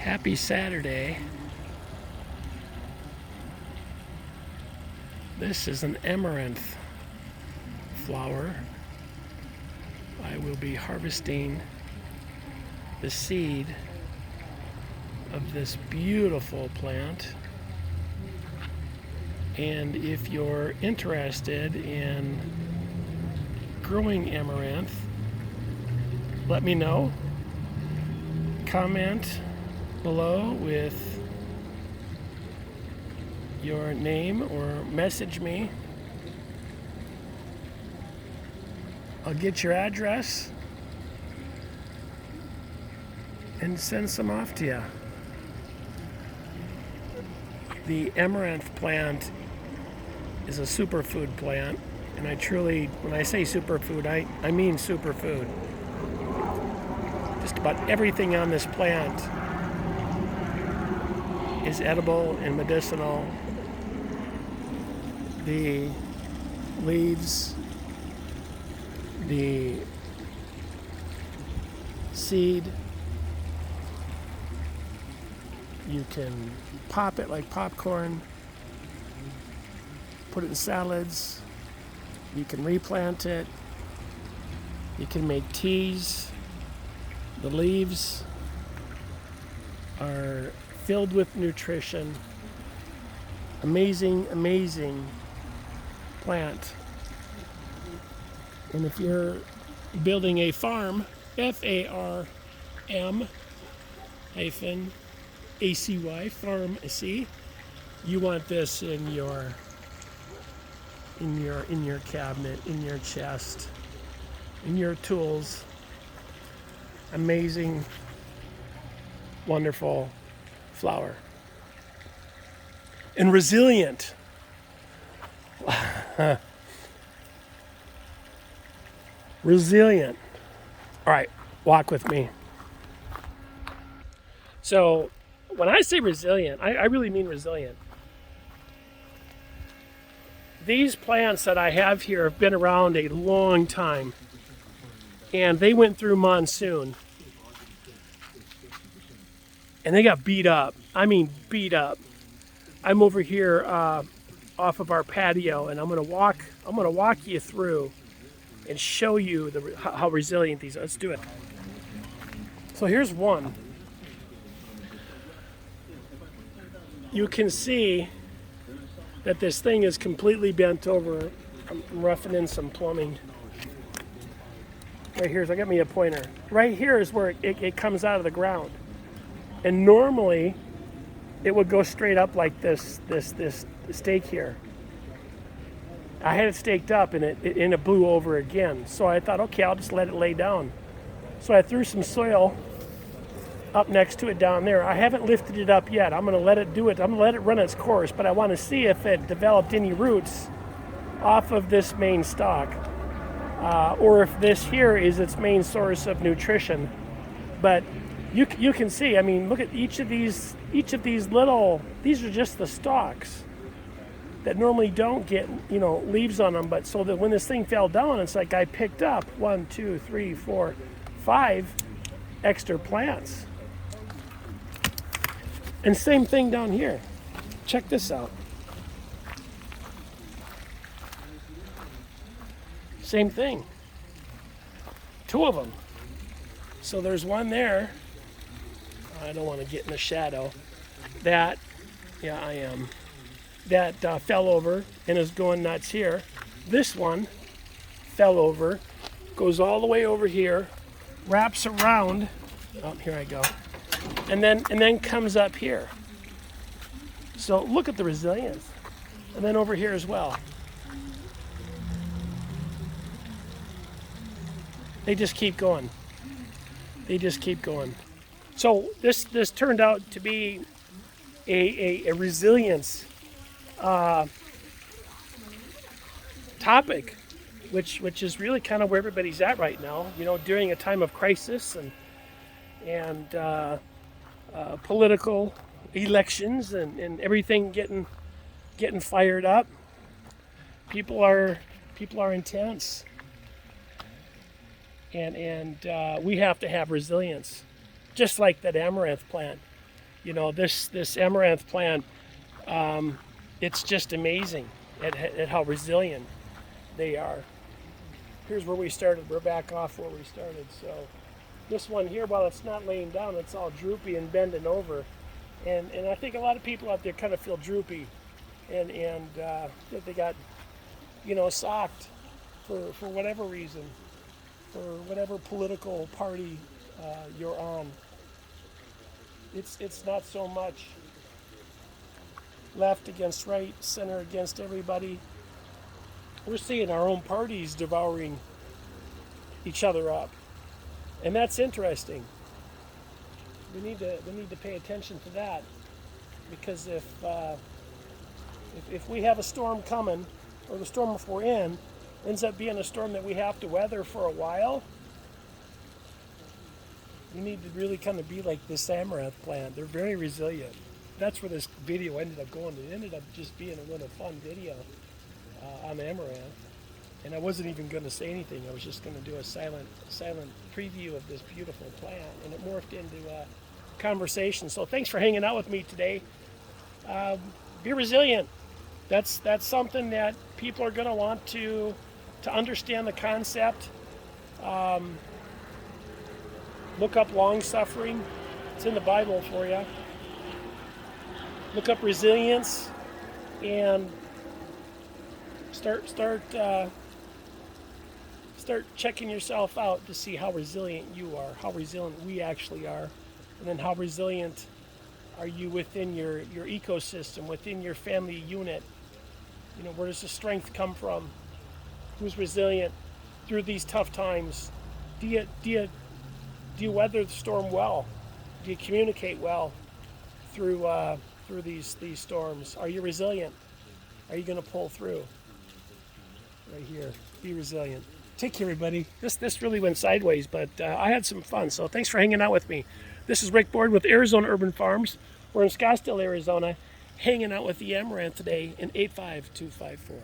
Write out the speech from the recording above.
Happy Saturday. This is an amaranth flower. I will be harvesting the seed of this beautiful plant. And if you're interested in growing amaranth, let me know. Comment below with your name or message me. I'll get your address and send some off to you. The amaranth plant is a superfood plant, and I truly, when I say superfood, I mean superfood. Just about everything on this plant is edible and medicinal. The leaves, the seed, you can pop it like popcorn, put it in salads, you can replant it, you can make teas. The leaves are filled with nutrition. Amazing, amazing plant. And if you're building a farm, F-A-R-M hyphen A-C-Y, farm C, you want this in your cabinet, in your chest, in your tools. Amazing, wonderful flower. And resilient. Resilient. All right, walk with me. So when I say resilient, I really mean resilient. These plants that I have here have been around a long time, and they went through monsoon, and they got beat up. I mean beat up. I'm over here off of our patio, and I'm gonna walk you through and show you how resilient these are. Let's do it. So here's one. You can see that this thing is completely bent over. I'm roughing in some plumbing. Right here, so I got me a pointer. Right here is where it comes out of the ground. And normally, it would go straight up like this stake here. I had it staked up and it blew over again. So I thought, okay, I'll just let it lay down. So I threw some soil up next to it down there. I haven't lifted it up yet. I'm gonna let it do it. I'm gonna let it run its course, but I wanna see if it developed any roots off of this main stalk. Or if this here is its main source of nutrition. But you can see, I mean, look at each of these little, these are just the stalks that normally don't get, leaves on them. But so that when this thing fell down, it's like I picked up 1, 2, 3, 4, 5 extra plants. And same thing down here. Check this out. Same thing. 2 of them. So there's one there. I don't want to get in the shadow. That, yeah, I am. That fell over and is going nuts here. This one fell over, goes all the way over here, wraps around. Oh, here I go. And then comes up here. So look at the resilience. And then over here as well. They just keep going. They just keep going. So this turned out to be a resilience topic, which is really kind of where everybody's at right now. During a time of crisis and political elections and everything getting fired up. People are intense. And we have to have resilience, just like that amaranth plant. You know, this amaranth plant, it's just amazing at how resilient they are. Here's where we started. We're back off where we started. So this one here, while it's not laying down, it's all droopy and bending over. And I think a lot of people out there kind of feel droopy and that they got, you know, socked for whatever reason, for whatever political party you're on. It's not so much left against right, center against everybody. We're seeing our own parties devouring each other up, and that's interesting. We need to pay attention to that, because if we have a storm coming, or the storm if we're in ends up being a storm that we have to weather for a while, we need to really kind of be like this amaranth plant. They're very resilient. That's where this video ended up going. It ended up just being a little fun video on amaranth, and I wasn't even going to say anything. I was just going to do a silent preview of this beautiful plant, and it morphed into a conversation. So thanks for hanging out with me today. Be resilient. That's something that people are going to want to understand the concept. Look up long suffering. It's in the Bible for you. Look up resilience and start checking yourself out to see how resilient you are, how resilient we actually are, and then how resilient are you within your ecosystem, within your family unit. You know, where does the strength come from? Who's resilient through these tough times? Do you weather the storm well? Do you communicate well through these storms? Are you resilient? Are you going to pull through? Right here, be resilient. Take care, everybody. This really went sideways, but I had some fun. So thanks for hanging out with me. This is Rick Board with Arizona Urban Farms. We're in Scottsdale, Arizona, hanging out with the Amaranth today in 85254.